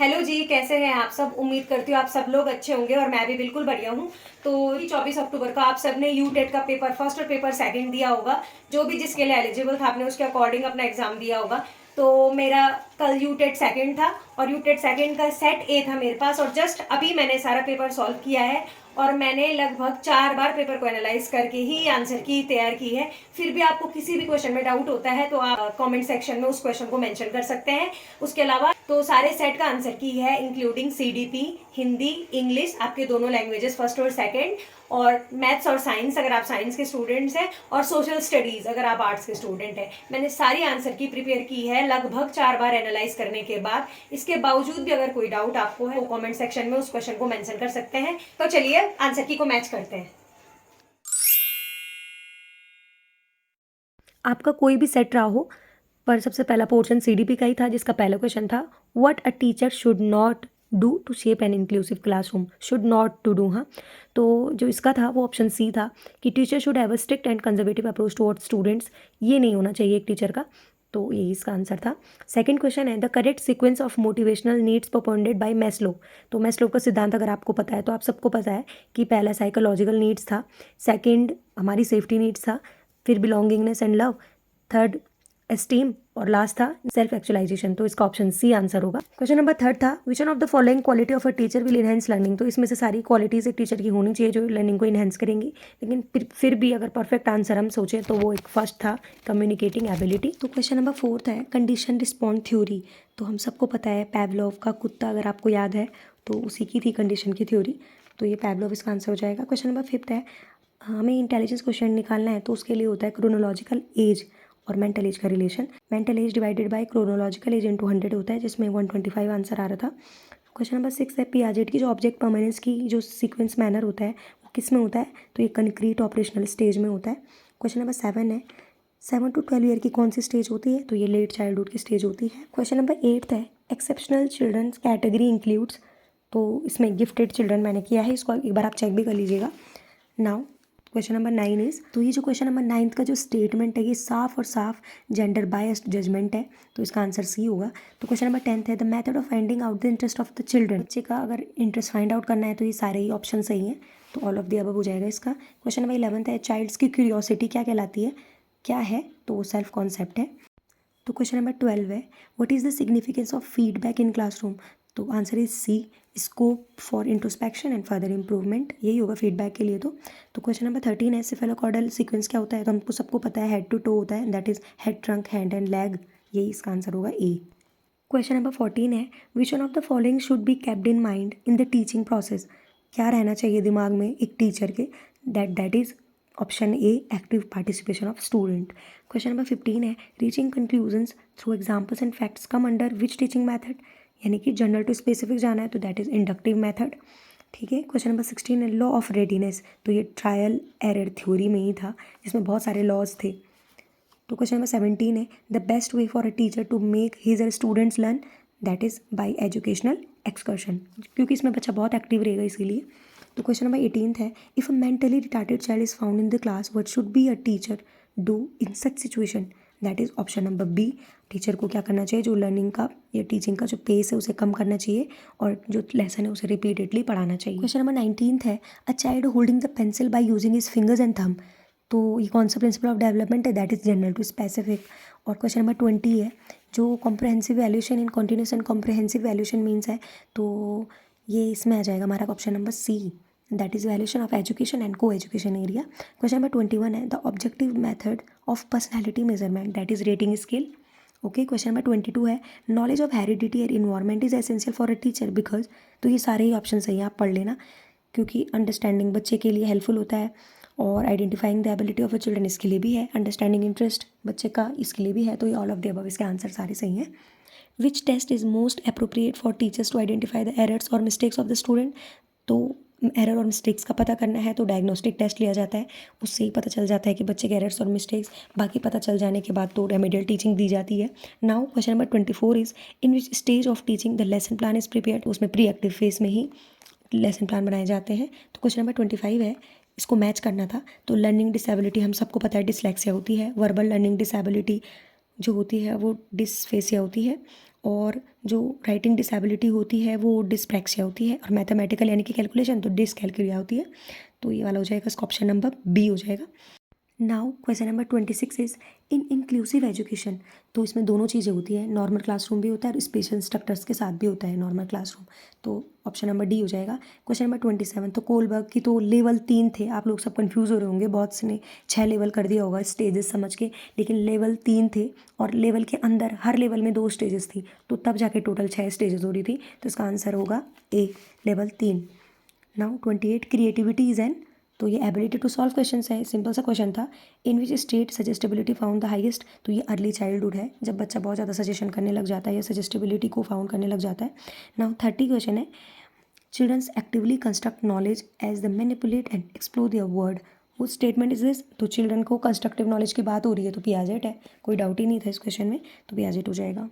Hello जी, कैसे हैं आप सब? उम्मीद करती हूँ आप सब लोग अच्छे होंगे और मैं भी बिल्कुल बढ़िया हूँ। तो 24 अक्टूबर को आप सबने यूटेट का पेपर फर्स्ट और पेपर सेकंड दिया होगा। जो भी जिसके लिए एलिजिबल था आपने उसके अकॉर्डिंग अपना एग्जाम दिया होगा। तो मेरा कल यूटेट सेकंड था और यूटेट सेकंड का सेट ए था मेरे पास और जस्ट अभी मैंने सारा पेपर सॉल्व किया है और मैंने लगभग 4 बार पेपर को एनालाइज करके ही आंसर की तैयार की है। फिर भी आपको किसी भी क्वेश्चन में डाउट होता है तो आप कमेंट सेक्शन में उस क्वेश्चन को मेंशन कर सकते हैं। उसके अलावा तो सारे सेट का आंसर की है इंक्लूडिंग सीडीपी, हिंदी, इंग्लिश, आपके दोनों लैंग्वेजेस फर्स्ट और सेकंड, और मैथ्स और साइंस अगर आप साइंस के स्टूडेंट्स हैं, और सोशल स्टडीज अगर आप आर्ट्स के स्टूडेंट हैं। मैंने सारी आंसर की प्रिपेयर की है लगभग 4 बार एनालाइज करने के बाद। इसके बावजूद भी अगर कोई डाउट आपको है तो कमेंट सेक्शन में उस क्वेश्चन को मेंशन कर सकते हैं। तो चलिए आंसर की को मैच करते हैं। आपका कोई भी सेट रहा हो, पर सबसे पहला पोर्शन सीडीपी का ही था जिसका पहला क्वेश्चन था what a teacher should not do to shape an inclusive classroom. Should not to do, हाँ। तो जो इसका था वो ऑप्शन सी था कि teacher should have a strict and conservative approach towards students. ये नहीं होना चाहिए एक टीचर का, तो यही इसका आंसर था। सेकंड क्वेश्चन है the correct sequence of motivational needs propounded by Maslow. तो मैस्लो का सिद्धांत अगर आपको पता है तो आप सबको पता है कि पहला साइकोलॉजिकल नीड्स था, सेकंड हमारी सेफ्टी नीड्स था, फिर belongingness and love, third esteem, और लास्ट था सेल्फ एक्चुअलाइजेशन। तो इसका ऑप्शन सी आंसर होगा। क्वेश्चन नंबर थर्ड था which one of the following quality of a teacher will enhance learning. तो इसमें से सारी क्वालिटीज एक टीचर की होनी चाहिए जो लर्निंग को इनहेंस करेंगी, लेकिन फिर भी अगर परफेक्ट आंसर हम सोचें तो वो एक फर्स्ट था कम्युनिकेटिंग एबिलिटी। तो क्वेश्चन नंबर फोर्थ है कंडीशन रिस्पॉन्ड थ्योरी। तो हम सबको पता है पैवलोव का कुत्ता, अगर आपको याद है तो उसी की थी कंडीशन की थ्योरी, तो ये पैवलोव इसका आंसर हो जाएगा। क्वेश्चन नंबर फिफ्थ है हमें इंटेलिजेंस क्वेश्चन निकालना है तो उसके लिए होता है क्रोनोलॉजिकल एज और मेंटल एज का relation. Mental as divided by chronological age into 100 होता है, जिसमें 125 आंसर आ रहा था। क्वेश्चन नंबर 6 है पियाजेट की जो ऑब्जेक्ट परमानेंस की जो सीक्वेंस मैनर होता है वो किस में होता है, तो ये कंक्रीट ऑपरेशनल स्टेज में होता है। क्वेश्चन नंबर 7 है 7 to 12 ईयर की कौन सी स्टेज होती है, तो ये लेट चाइल्डहुड की स्टेज होती है। क्वेश्चन नंबर 8 है एक्सेप्शनल चिल्ड्रंस कैटेगरी इंक्लूड्स। तो इसमें गिफ्टेड चिल्ड्रन मैंने किया है, इसको एक बार आप चेक भी कर लीजिएगा। नाउ क्वेश्चन नंबर 9 इज, तो ये जो क्वेश्चन नंबर 9 का जो स्टेटमेंट है ये साफ और साफ जेंडर बायस्ड जजमेंट है, तो इसका आंसर सी होगा। तो क्वेश्चन नंबर 10 है the method of finding out the interest of the children. बच्चे का अगर इंटरेस्ट फाइंड आउट करना है तो ये सारे ही ऑप्शन सही हैं, तो ऑल ऑफ द अबव हो जाएगा इसका। क्वेश्चन नंबर 11 है चाइल्ड्स की क्यूरियोसिटी क्या कहलाती है, क्या है, तो वो सेल्फ कॉन्सेप्ट है। तो क्वेश्चन नंबर 12 है what is the significance of feedback in classroom. तो answer is C scope for introspection and further improvement, यही होगा फीडबैक के लिए। तो क्वेश्चन नंबर 13 है सिफेलोकॉर्डल सीक्वेंस क्या होता है, तो हमको सबको पता है हेड टू टो होता है, that is head, trunk, hand and leg, यही इसका आंसर होगा ए। क्वेश्चन नंबर 14 है which one of the following should be capped in mind in the teaching process. क्या रहना चाहिए दिमाग में एक टीचर के, that is option A active participation of student. Question number 15 है reaching conclusions through examples and facts come under which teaching method, यानी कि जनरल टू स्पेसिफिक जाना है तो दैट इज इंडक्टिव मैथड। ठीक है। क्वेश्चन नंबर 16 है लॉ ऑफ रेडीनेस, तो ये ट्रायल एरर थ्योरी में ही था जिसमें बहुत सारे लॉज थे। तो क्वेश्चन नंबर 17 है the best way for a teacher to make his students learn, that is by educational excursion, क्योंकि इसमें बच्चा बहुत एक्टिव रहेगा इसीलिए। तो क्वेश्चन नंबर 18 है if a mentally retarded child is found in the class what should be a teacher do in such situation, that is option number B. Teacher को क्या करना चाहिए, जो लर्निंग का या टीचिंग का जो पेस है उसे कम करना चाहिए और जो लेसन है उसे रिपीटेडली पढ़ाना चाहिए। क्वेश्चन नंबर 19 है a child holding the pencil by using his fingers and thumb, तो ये कौन सा प्रिंसिपल ऑफ डेवलपमेंट है, that is general to specific. और क्वेश्चन नंबर 20 है जो comprehensive valuation in continuous and comprehensive valuation means है, तो ये इसमें आ जाएगा हमारा option number C, that is valuation of education and co education area. Question number 21 है the objective method of personality measurement, that is rating scale. Okay. Question number 22 है knowledge of heredity and environment is essential for a teacher because, तो ये सारे ही option सही है, आप पढ़ लेना, क्योंकि अंडरस्टैंडिंग बच्चे के लिए हेल्पफुल होता है और identifying the ability of a children इसके लिए भी है, अंडरस्टैंडिंग इंटरेस्ट बच्चे का इसके लिए भी है, तो ये ऑल ऑफ द अबव इसके आंसर सारे सही हैं। Which test is most appropriate for teachers to identify the errors और मिस्टेक्स ऑफ द स्टूडेंट। तो एरर और मिस्टेक्स का पता करना है तो डायग्नोस्टिक टेस्ट लिया जाता है, उससे ही पता चल जाता है कि बच्चे के एरर्स और मिस्टेक्स, बाकी पता चल जाने के बाद तो रेमेडियल टीचिंग दी जाती है। Now question number 24 is in which stage of teaching the lesson plan is prepare, तो उसमें प्री एक्टिव फेज में ही लेसन प्लान बनाए जाते हैं। तो क्वेश्चन नंबर 25 है इसको मैच करना था, तो लर्निंग डिसेबिलिटी हम सबको पता है डिसलेक्सिया होती है, वर्बल लर्निंग डिसेबिलिटी जो होती है वो डिसफेसिया होती है, और जो राइटिंग डिसेबिलिटी होती है वो डिस्प्रैक्सिया होती है, और मैथमेटिकल यानी कि कैलकुलेशन तो डिसकैलकुलिया होती है। तो ये वाला हो जाएगा, इसका ऑप्शन नंबर बी हो जाएगा। Now question number 26 is in inclusive education. तो इसमें दोनों चीज़ें होती है, नॉर्मल क्लासरूम भी होता है और स्पेशल इंस्ट्रक्टर्स के साथ भी होता है नॉर्मल क्लासरूम। तो ऑप्शन नंबर डी हो जाएगा। क्वेश्चन नंबर 27, तो कोलबर्ग की तो लेवल 3 थे, आप लोग सब कंफ्यूज हो रहे होंगे, बहुत से ने 6 लेवल कर दिया होगा स्टेजेस समझ के, लेकिन लेवल 3 थे और लेवल के अंदर हर लेवल में 2 स्टेजेस थी, तो तब जाके टोटल 6 स्टेजेस हो रही थी। तो इसका आंसर होगा A, level 3। Now 28, creativity is an, तो ये एबिलिटी टू सॉल्व क्वेश्चन है, सिंपल सा क्वेश्चन था। In which state suggestibility found the highest, तो ये अर्ली चाइल्डहुड है, जब बच्चा बहुत ज़्यादा सजेशन करने लग जाता है या सजेस्टेबिलिटी को फाउंड करने लग जाता है। नाउ 30 क्वेश्चन है, childrens actively construct knowledge as the manipulate and explore their word, वो स्टेटमेंट इज दिस। तो चिल्ड्रन को कंस्ट्रक्टिव नॉलेज की बात हो रही है, तो पियाजेट है, कोई डाउट ही नहीं था इस क्वेश्चन में, तो पियाजेट हो जाएगा।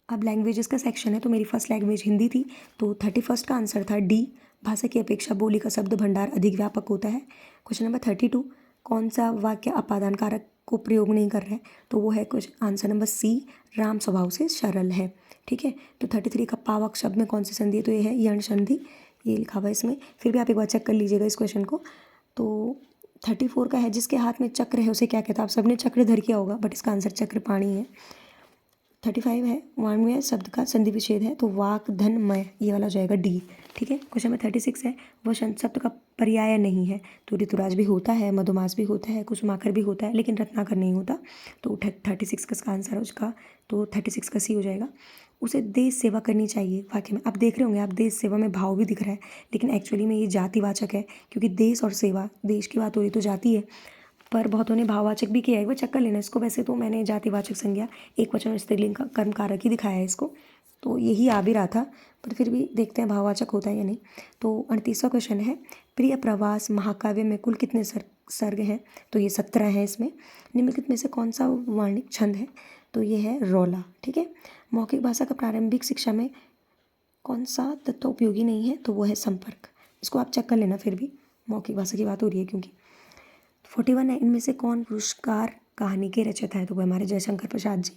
अब लैंग्वेजेस का सेक्शन है, तो मेरी फर्स्ट लैंग्वेज हिंदी थी, तो 31 का आंसर था डी, भाषा की अपेक्षा बोली का शब्द भंडार अधिक व्यापक होता है। क्वेश्चन नंबर 32, कौन सा वाक्य अपादान कारक को प्रयोग नहीं कर रहा है, तो वो है question answer number C, Ram स्वभाव से सरल है। ठीक है, तो 33 का पावक शब्द में कौन सी संधि है, तो ये है यण संधि, ये लिखा हुआ है इसमें, फिर भी आप एक बार चेक कर लीजिएगा इस क्वेश्चन को। तो 34 का है, जिसके हाथ में चक्र है उसे क्या कहता है, आप सबने चक्रधर किया होगा, बट इसका आंसर चक्रपाणी है। 35 है, वाण्मय शब्द का संधि विच्छेद है, तो वाक धनमय, ये वाला हो जाएगा डी। ठीक है, क्वेश्चन नंबर 36 है, वसंत शब्द का पर्याय नहीं है, तो ऋतुराज भी होता है, मधुमास भी होता है, कुसुमाकर भी होता है, लेकिन रत्नाकर नहीं होता। तो 36 का इसका आंसर है उसका, तो 36 का सी हो जाएगा। उसे देश सेवा करनी चाहिए वाक्य में, आप देख रहे होंगे, आप देश सेवा में भाव भी दिख रहा है, लेकिन एक्चुअली में ये जातिवाचक है, क्योंकि देश और सेवा, देश की बात हो रही तो जाति है, पर बहुतों ने भाववाचक भी किया है, वो चक्कर लेना इसको। वैसे तो मैंने जातिवाचक संज्ञा एक वचन स्त्रीलिंग का कर्म कारक ही दिखाया है इसको, तो यही आ भी रहा था, पर फिर भी देखते हैं भाववाचक होता है या नहीं। तो 38वां क्वेश्चन है, प्रिय प्रवास महाकाव्य में कुल कितने सर्ग हैं, तो ये 17 है इसमें। निम्नलिखित में से कौन सा वार्णिक छंद है, तो ये है रौला। ठीक है, मौखिक भाषा का प्रारंभिक शिक्षा में कौन सा तत्व उपयोगी नहीं है, तो वो है संपर्क, इसको आप चेक कर लेना, फिर भी मौखिक भाषा की बात हो रही है क्योंकि। 41 है, इनमें से कौन पुरस्कार कहानी के रचयिता है, तो वो हमारे जयशंकर प्रसाद जी।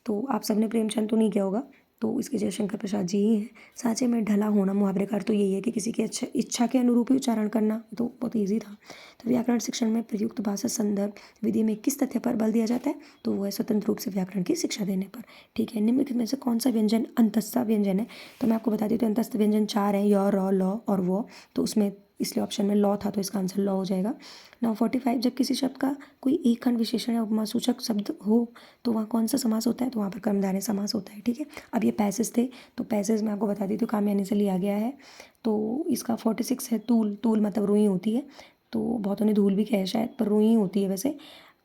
तो आप सबने प्रेमचंद तो नहीं किया होगा, तो इसके जयशंकर प्रसाद जी ही हैं। सांचे में ढला होना, मुहावरे का अर्थ तो यही है कि किसी की इच्छा के अनुरूप ही उच्चारण करना, तो बहुत ईजी था। तो व्याकरण शिक्षण में प्रयुक्त भाषा संदर्भ विधि में किस तथ्य पर बल दिया जाता है, तो वो है स्वतंत्र रूप से व्याकरण की शिक्षा देने पर। ठीक है, निम्नलिखित में से कौन सा व्यंजन अंतस्थ व्यंजन है, तो मैं आपको बता दी, तो अंतस्थ व्यंजन 4 है, य, र, ल और वो, तो उसमें इसलिए ऑप्शन में लॉ था, तो इसका आंसर लॉ हो जाएगा। नाउ 45, जब किसी शब्द का कोई एक खंड विशेषण या उपमा सूचक शब्द हो, तो वहाँ कौन सा समास होता है, तो वहाँ पर कर्मधारय समास होता है। ठीक है, अब ये पैसेज थे, तो पैसेज मैं आपको बता दी थी, कामयानी से लिया गया है। तो इसका 46 है, तूल, तूल मतलब रुई होती है, तो बहुतों ने धूल भी कहा है शायद, पर रुई होती है वैसे।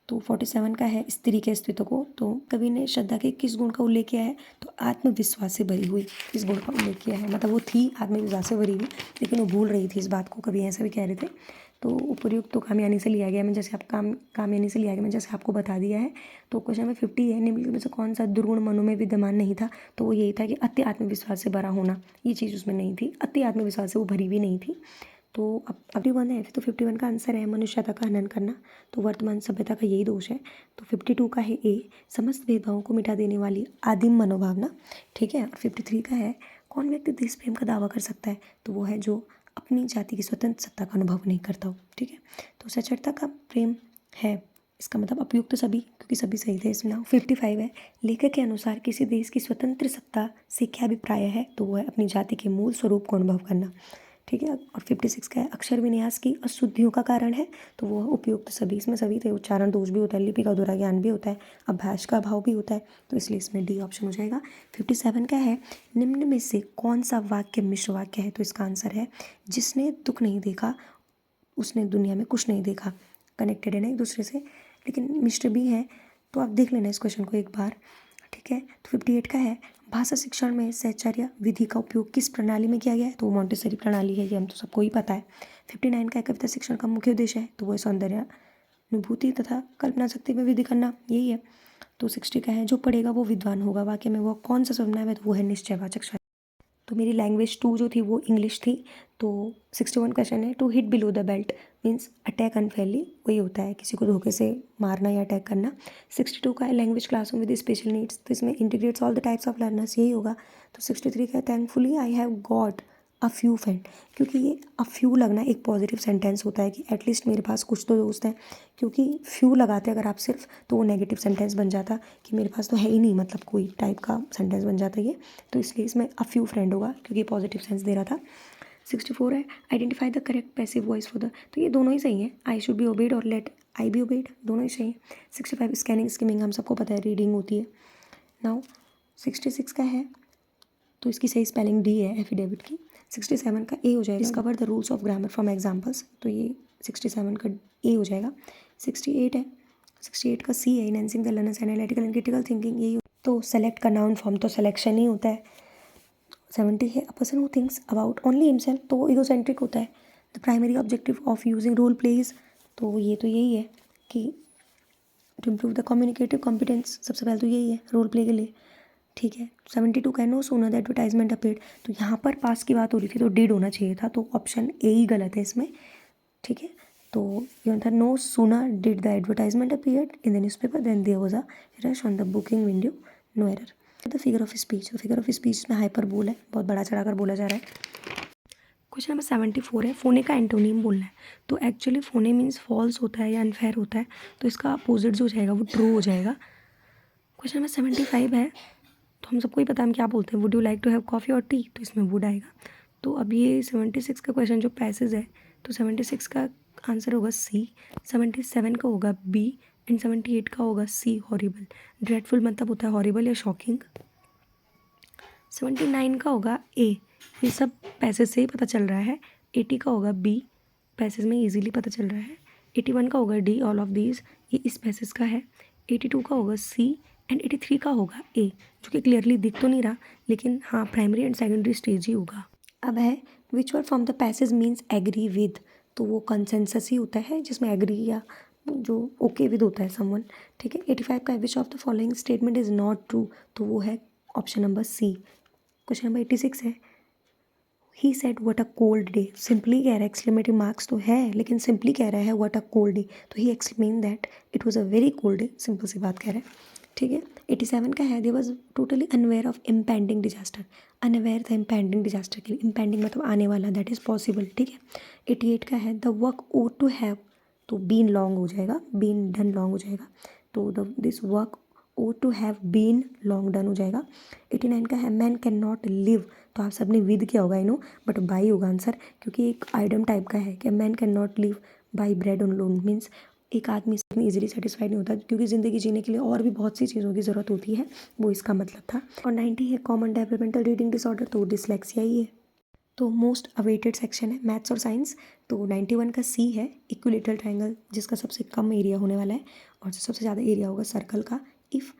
तो 47 का है, स्त्री के अस्तित्व को, तो कवि ने श्रद्धा के किस गुण का उल्लेख किया है, तो आत्मविश्वास से भरी हुई, इस गुण का उल्लेख किया है, मतलब वो थी आत्मविश्वास से भरी हुई, लेकिन वो भूल रही थी इस बात को, कवि ऐसा भी कह रहे थे। तो उपयुक्त तो कामयानी से लिया गया, मैं जैसे आप कामयानी से लिया गया, मैं जैसे आपको बता दिया है। तो क्वेश्चन नंबर 50 है, निम्नलिखित में से कौन सा दुर्गुण मनु में विद्यमान नहीं था, तो वो यही था कि अति आत्मविश्वास से भरा होना, ये चीज़ उसमें नहीं थी, अति आत्मविश्वास से वो भरी भी नहीं थी। तो अब 51 है, तो 51 का आंसर है मनुष्यता का हनन करना, तो वर्तमान सभ्यता का यही दोष है। तो 52 का है ए, समस्त भेदभावों को मिटा देने वाली आदिम मनोभावना। ठीक है, और 53 का है, कौन व्यक्ति देश प्रेम का दावा कर सकता है, तो वो है जो अपनी जाति की स्वतंत्र सत्ता का अनुभव नहीं करता हो। ठीक है, तो सचरता का प्रेम है, इसका मतलब उपयुक्त सभी, क्योंकि सभी सही थे इसमें। 55 है, लेखक के अनुसार किसी देश की स्वतंत्र सत्ता से क्या अभिप्राय है, तो वो है अपनी जाति के मूल स्वरूप को अनुभव करना। ठीक है, और 56 का है, अक्षर विन्यास की अशुद्धियों का कारण है, तो वो उपयुक्त सभी, इसमें सभी थे, उच्चारण दोष भी होता है, लिपि का अधूरा ज्ञान भी होता है, अभ्यास का अभाव भी होता है, तो इसलिए इसमें डी ऑप्शन हो जाएगा। 57 का है, निम्न में से कौन सा वाक्य मिश्र वाक्य है, तो इसका आंसर है, जिसने दुख नहीं देखा उसने दुनिया में कुछ नहीं देखा। कनेक्टेड है ना एक दूसरे से, लेकिन मिश्र भी है, तो आप देख लेना इस क्वेश्चन को एक बार। ठीक है, तो 58 का है, भाषा शिक्षण में सहचर्य विधि का उपयोग किस प्रणाली में किया गया है, तो वो मॉन्टेसरी प्रणाली है, ये हम तो सबको ही पता है। 59 का है, कविता शिक्षण का मुख्य उद्देश्य है, तो वो सौंदर्य अनुभूति तथा कल्पना शक्ति में वृद्धि करना, यही है। तो 60 का है, जो पढ़ेगा वो विद्वान होगा, वाक्य में वो कौन सा सर्वनाम है, तो वो है निश्चयवाचक शब्द। तो मेरी लैंग्वेज 2 जो थी वो इंग्लिश थी। तो 61 क्वेश्चन है, to hit below the belt means attack unfairly, वही होता है किसी को धोखे से मारना या अटैक करना। 62 का है language classroom with special needs, तो इसमें integrates all the types of learners, यही होगा। तो 63 का है thankfully I have got a few friend, क्योंकि ये अ फ्यू लगना एक पॉजिटिव सेंटेंस होता है कि एटलीस्ट मेरे पास कुछ तो दोस्त हैं, क्योंकि फ्यू लगाते अगर आप सिर्फ तो वो नेगेटिव सेंटेंस बन जाता कि मेरे पास तो है ही नहीं, मतलब कोई टाइप का सेंटेंस बन जाता ये। तो इसलिए इसमें अ फ्यू फ्रेंड होगा क्योंकि पॉजिटिव सेंस दे रहा था। 64 है identify the correct passive voice for the, तो ये दोनों ही सही है, आई शुड बी ओबेड और लेट आई बी ओबेड, दोनों ही सही है। 65 स्कैनिंग स्किमिंग, हम सबको पता है रीडिंग होती है। नाउ 66 का है, तो इसकी सही स्पेलिंग डी है एफिडेविट की। 67 का ए हो जाएगा, discover the rules of grammar from examples, तो ये 67 का ए हो जाएगा। 68 है, 68 का सी है enhancing the learners analytical and critical thinking, यही तो सेलेक्ट का नाउन फॉर्म तो सिलेक्शन ही होता है। 70 है a person who thinks about only himself, तो वो ईगोसेंट्रिक होता है। The primary objective of using role plays, तो ये तो यही है कि to improve the communicative competence, सबसे पहले तो यही है रोल प्ले के लिए, ठीक है। 72 का no sooner the advertisement appeared, तो यहाँ पर पास की बात हो रही थी तो डिड होना चाहिए था, तो ऑप्शन ए ही गलत है इसमें, ठीक है। तो ये था no sooner did the advertisement appeared in the newspaper then there was a rush on the booking window, no error. The figure of speech, figure of speech में हाइपरबोल है, बहुत बड़ा चढ़ाकर बोला जा रहा है। क्वेश्चन नंबर 74 है फोने का एंटोनिम बोलना है, तो एक्चुअली फोने मीन्स फॉल्स होता है या अनफेयर होता है, तो इसका अपोजिट जो जाएगा वो ट्रू हो जाएगा। क्वेश्चन नंबर 75 है, तो हम सबको ही पता है हम क्या बोलते हैं, would you like to have coffee और टी, तो इसमें वुड आएगा। तो अब ये 76 का क्वेश्चन जो पैसेज है, तो 76 का आंसर होगा सी, 77 का होगा बी एंड 78 का होगा सी हॉरिबल। ड्रेडफुल मतलब होता है हॉरिबल या शॉकिंग। 79 का होगा ए, ये सब पैसेज से ही पता चल रहा है। 80 का होगा बी, पैसेज में इजीली पता चल रहा है। 81 का होगा डी ऑल ऑफ दीज, ये इस पैसेज का है। 82 का होगा सी एंड 83 का होगा ए, जो कि क्लियरली दिख तो नहीं रहा, लेकिन हाँ प्राइमरी एंड सेकेंडरी स्टेज ही होगा। अब है which word from the passage means agree with, तो वो कंसेंसस ही होता है जिसमें एग्री या जो ओके विद होता है समवन, ठीक है। 85 का which of the following statement is not true, तो वो है option number C. Question number 86 है he said what a cold day, simply कह रहा है, एक्सक्लेमेटिव मार्क्स तो है लेकिन सिंपली कह रहा है व्हाट अ कोल्ड डे, तो he explain that it was a very cold day, simple सी बात कह रहा है, ठीक है। 87 का है they was totally unaware of impending disaster, unaware था इम्पेंडिंग डिजास्टर के लिए, इम्पेंडिंग मतलब आने वाला, दैट इज़ पॉसिबल, ठीक है। 88 का है the work ought to have, तो बीन लॉन्ग हो जाएगा, बीन डन लॉन्ग हो जाएगा, तो the this work ought to have been long done हो जाएगा। 89 का है मैन कैन नॉट लिव, तो आप सबने विद क्या होगा नो, बट बाई होगा आंसर, क्योंकि एक आइडम टाइप का है कि man can not live by bread on loan, means एक आदमी इतनी ईजिली सेटिस्फाइड नहीं होता, क्योंकि ज़िंदगी जीने के लिए और भी बहुत सी चीज़ों की ज़रूरत होती है, वो इसका मतलब था। और 90 है कॉमन डेवलपमेंटल रीडिंग डिसऑर्डर, तो डिसलेक्सिया ही है। तो मोस्ट अवेटेड सेक्शन है मैथ्स और साइंस, तो 91 का सी है इक्विलेटरल ट्रायंगल, जिसका सबसे कम एरिया होने वाला है और जो सबसे ज़्यादा एरिया होगा सर्कल का, इफ़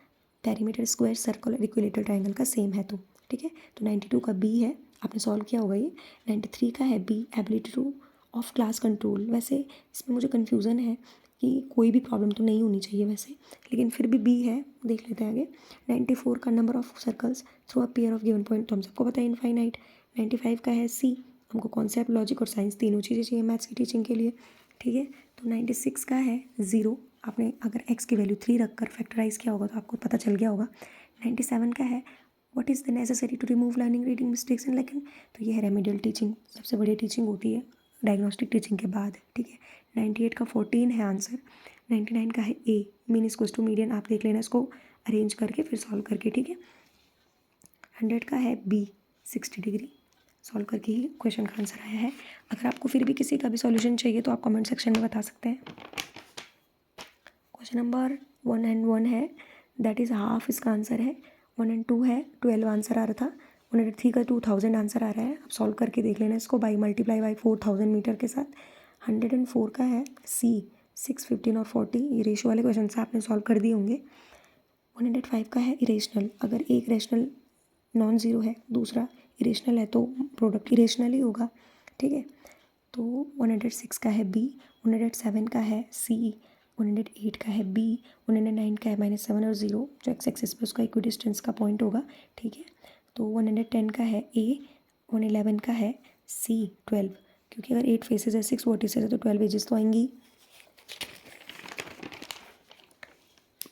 पेरीमीटर स्क्वायर सर्कल और इक्विलेटरल ट्रायंगल का सेम है तो, ठीक है। तो 92 का बी है, आपने सॉल्व किया होगा ये। 93 का है B ability to of class control, वैसे इसमें मुझे कन्फ्यूज़न है कि कोई भी प्रॉब्लम तो नहीं होनी चाहिए वैसे, लेकिन फिर भी बी है, देख लेते हैं आगे। 94 का number of circles through a pair of given point, तो हम सबको पता है इनफाइनाइट। 95 का है सी, हमको कॉन्सेप्ट लॉजिक और साइंस तीनों चीज़ें चाहिए मैथ्स की टीचिंग के लिए, ठीक है। तो 96 का है ज़ीरो, आपने अगर x की वैल्यू 3 रख कर फैक्टराइज किया होगा तो आपको पता चल गया होगा। 97 का है what is the necessary to remove learning reading mistakes and लेकिन, तो ये है रेमेडियल टीचिंग, सबसे बढ़िया टीचिंग होती है डायग्नोस्टिक टीचिंग के बाद, ठीक है। 98 का 14 है आंसर। 99 का है ए मीन इक्वल्स टू मीडियन, आप देख लेना इसको अरेंज करके फिर सॉल्व करके, ठीक है। 100 का है बी 60 डिग्री, सॉल्व करके ही क्वेश्चन का आंसर आया है। अगर आपको फिर भी किसी का भी सॉल्यूशन चाहिए तो आप कमेंट सेक्शन में बता सकते हैं। क्वेश्चन नंबर 1 एंड 1 है, दैट इज़ हाफ इसका आंसर है। 1 एंड 2 है 12 आंसर आ रहा था। 103 का 2000 आंसर आ रहा है, आप सॉल्व करके देख लेना इसको बाई मल्टीप्लाई बाई 4000 मीटर के साथ। 104 का है सी 6, 15 और 40, ये रेशो वाले क्वेश्चन से आपने सॉल्व कर दिए होंगे। 105 का है इरेशनल, अगर एक रेशनल नॉन ज़ीरो है दूसरा इरेशनल है तो प्रोडक्ट इरेशनल ही होगा, ठीक है। तो 106 का है बी, 107 का है सी, 108 का है बी, 109 का है -7 और 0 जो एक्स एक्सिस पर उसका इक्विडिस्टेंस का पॉइंट होगा, ठीक है। तो 110 का है ए, 111 का है C 12, क्योंकि अगर 8 फेसेस है 6 वर्टिसेस है तो 12 एजेस तो आएंगी।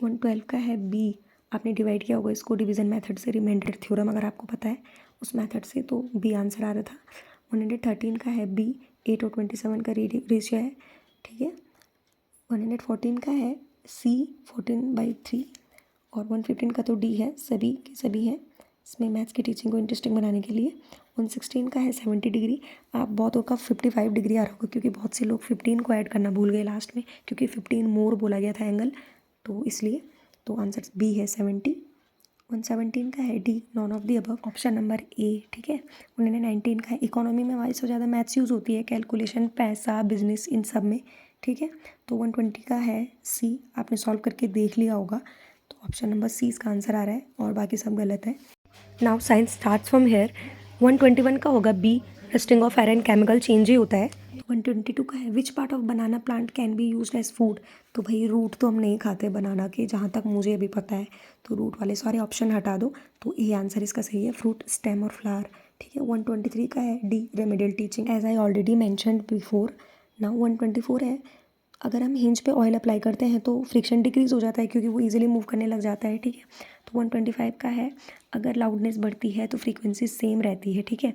112 का है B, आपने डिवाइड किया होगा इसको डिवीजन मेथड से, रिमाइंडर थ्योरम अगर आपको पता है उस मेथड से, तो B आंसर आ रहा था। 113 का है B, 8 और 27 का रेशियो है, ठीक है। 114 का है C 14/3 और 115 का तो D है, सभी के सभी हैं इसमें मैथ्स की टीचिंग को इंटरेस्टिंग बनाने के लिए। 116 का है 70 डिग्री, आप बहुतों का 55 डिग्री आ रहा होगा क्योंकि बहुत से लोग 15 को ऐड करना भूल गए लास्ट में, क्योंकि 15 मोर बोला गया था एंगल, तो इसलिए तो आंसर B है 70। 117 का है D, none of the above, option number A, ठीक है। 119 का है इकोनॉमी में हमारी सबसे ज़्यादा मैथ्स यूज़ होती है, कैलकुलेशन, पैसा, बिजनेस, इन सब में, ठीक है। तो 120 का है C, आपने सॉल्व करके देख लिया होगा, तो ऑप्शन नंबर C इसका आंसर आ रहा है और बाकी सब गलत है। Now science starts from here. 121 का होगा B, rusting of iron chemical change ही होता है। 122 का है which part of banana plant can be used as food, तो भाई रूट तो हम नहीं खाते बनाना के, जहाँ तक मुझे अभी पता है, तो रूट वाले सारे ऑप्शन हटा दो, तो ये आंसर इसका सही है, फ्रूट, स्टेम और फ्लावर, ठीक है। 123 का है D, remedial teaching, as I already mentioned before. Now 124 है अगर हम हिंज पे ऑयल अप्लाई करते हैं तो फ्रिक्शन डिक्रीज हो जाता है क्योंकि वो इजीली मूव करने लग जाता है, ठीक है। तो 125 का है अगर लाउडनेस बढ़ती है तो फ्रीक्वेंसी सेम रहती है, ठीक है,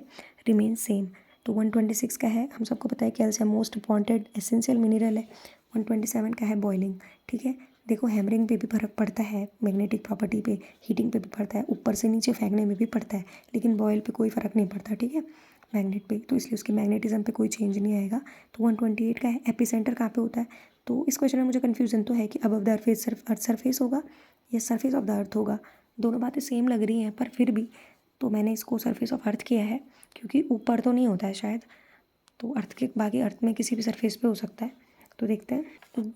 रिमेन सेम। तो 126 का है, हम सबको पता है calcium most important essential mineral है। 127 का है बॉइलिंग, ठीक है। देखो हैमरिंग पे भी फर्क पड़ता है, मैग्नेटिक प्रॉपर्टी पे, हीटिंग पे भी पड़ता है, ऊपर से नीचे फेंकने में भी पड़ता है, लेकिन बॉयल पे कोई फ़र्क नहीं पड़ता, ठीक है, मैग्नेट पे, तो इसलिए उसके मैग्नेटिज्म पे कोई चेंज नहीं आएगा। तो 128 का है एपिसेंटर कहाँ पे होता है, तो इस क्वेश्चन में मुझे कन्फ्यूजन तो है कि अबव द अर्थ सरफेस होगा या सरफेस ऑफ द अर्थ होगा, दोनों बातें सेम लग रही हैं, पर फिर भी तो मैंने इसको सरफेस ऑफ अर्थ किया है क्योंकि ऊपर तो नहीं होता है शायद, तो अर्थ के बाकी अर्थ में किसी भी सरफेस पे हो सकता है। तो देखते हैं,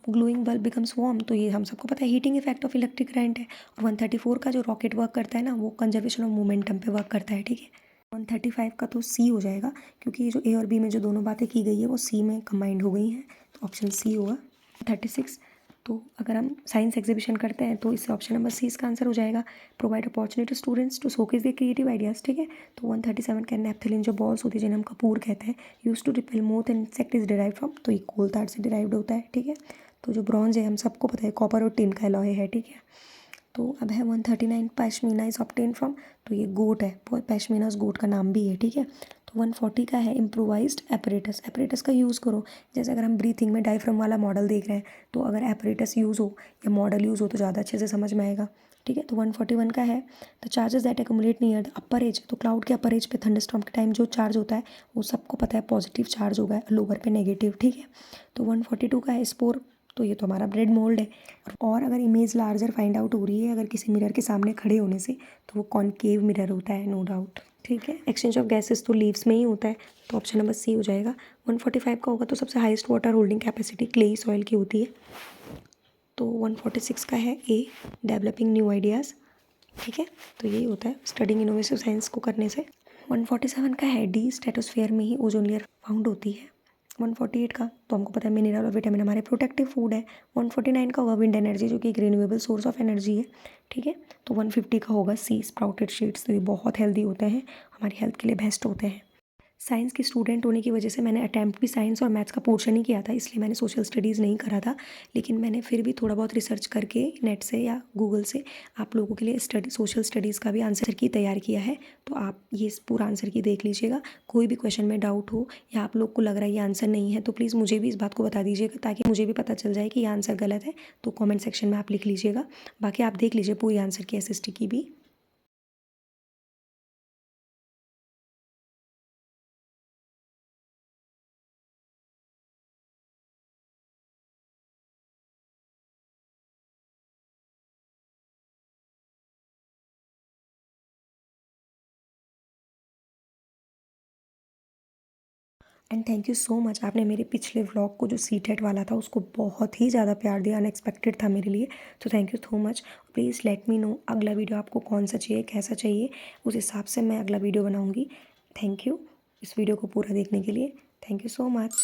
ग्लोइंग बल्ब बिकम्स वार्म, तो ये हम सबको पता है heating effect of electric current है। और 134 का जो रॉकेट वर्क करता है ना, वो कंजर्वेशन ऑफ मोमेंटम पे वर्क करता है, ठीक है। 135 का तो C हो जाएगा क्योंकि ये जो A और B में जो दोनों बातें की गई है वो C में कंबाइंड हो गई हैं, तो ऑप्शन C होगा। 36, तो अगर हम साइंस एग्जीबिशन करते हैं तो इससे ऑप्शन नंबर C इसका आंसर हो जाएगा, provide opportunity students to showcase their creative ideas, ठीक है। तो 137 का नेप्थलीन जो बॉल्स होती है जिन्हें हम कपूर कहते हैं, use to repel moth and insect is derive from, तो ये कोल तार से डिराइव्ड होता है, ठीक है। तो जो ब्रॉन्ज है हम सबको पता है कॉपर और टिन का अलॉय है, ठीक है। तो अब है 139 पैशमीना इज ऑब्टेन फ्रॉम, तो ये गोट है, पैशमीना उस गोट का नाम भी है, ठीक है। तो 140 का है इम्प्रोवाइज्ड एपरेटस, एपरेटस का यूज़ करो, जैसे अगर हम ब्रीथिंग में डायफ्राम वाला मॉडल देख रहे हैं तो अगर एपरेटस यूज़ हो या मॉडल यूज़ हो तो ज़्यादा अच्छे से समझ में आएगा, ठीक है। तो 141 का है the charges that accumulate near the upper as, तो क्लाउड के अपर एज पे थंडरस्टॉर्म के टाइम जो चार्ज होता है वो सबको पता है पॉजिटिव चार्ज होगा, लोअर पे नेगेटिव, ठीक है। तो 142 का है स्पोर, तो ये तो हमारा ब्रेड मोल्ड है, और अगर इमेज लार्जर फाइंड आउट हो रही है अगर किसी मिरर के सामने खड़े होने से तो वो कॉनकेव मिरर होता है, नो डाउट, ठीक है। एक्सचेंज ऑफ गैसेस तो लीव्स में ही होता है, तो ऑप्शन नंबर C हो जाएगा। 145 का होगा तो सबसे highest water holding capacity clayey soil की होती है, तो 146 का है A, डेवलपिंग न्यू आइडियाज़, ठीक है, तो यही होता है स्टडिंग इनोवेटिव साइंस को करने से। 147 का है D, स्ट्रेटोस्फेयर में ही ओजोन लेयर फाउंड होती है। 148 का तो हमको पता है मिनरल और विटामिन हमारे प्रोटेक्टिव फूड है। 149 का होगा विंड एनर्जी जो कि एक रिन्यूएबल सोर्स ऑफ एनर्जी है, ठीक है। तो 150 का होगा C, स्प्राउटेड सीड्स, तो ये बहुत हेल्दी होते हैं, हमारी हेल्थ के लिए बेस्ट होते हैं। साइंस की स्टूडेंट होने की वजह से मैंने अटैम्प्ट भी साइंस और मैथ्स का पोर्शन ही किया था, इसलिए मैंने सोशल स्टडीज़ नहीं करा था, लेकिन मैंने फिर भी थोड़ा बहुत रिसर्च करके नेट से या गूगल से आप लोगों के लिए सोशल स्टडीज़ का भी आंसर की तैयार किया है, तो आप ये पूरा आंसर की देख लीजिएगा। कोई भी क्वेश्चन में डाउट हो या आप लोग को लग रहा है ये आंसर नहीं है तो प्लीज़ मुझे भी इस बात को बता दीजिएगा ताकि मुझे भी पता चल जाए कि ये आंसर गलत है, तो कॉमेंट सेक्शन में आप लिख लीजिएगा। बाकी आप देख लीजिए पूरी आंसर की SST की भी। And thank you so much, आपने मेरे पिछले व्लॉग को जो सीटेट वाला था उसको बहुत ही ज़्यादा प्यार दिया, अनएक्सपेक्टेड था मेरे लिए, तो thank you so much. Please let me know अगला वीडियो आपको कौन सा चाहिए, कैसा चाहिए, उस हिसाब से मैं अगला वीडियो बनाऊँगी। थैंक यू इस वीडियो को पूरा देखने के लिए, थैंक यू सो मच।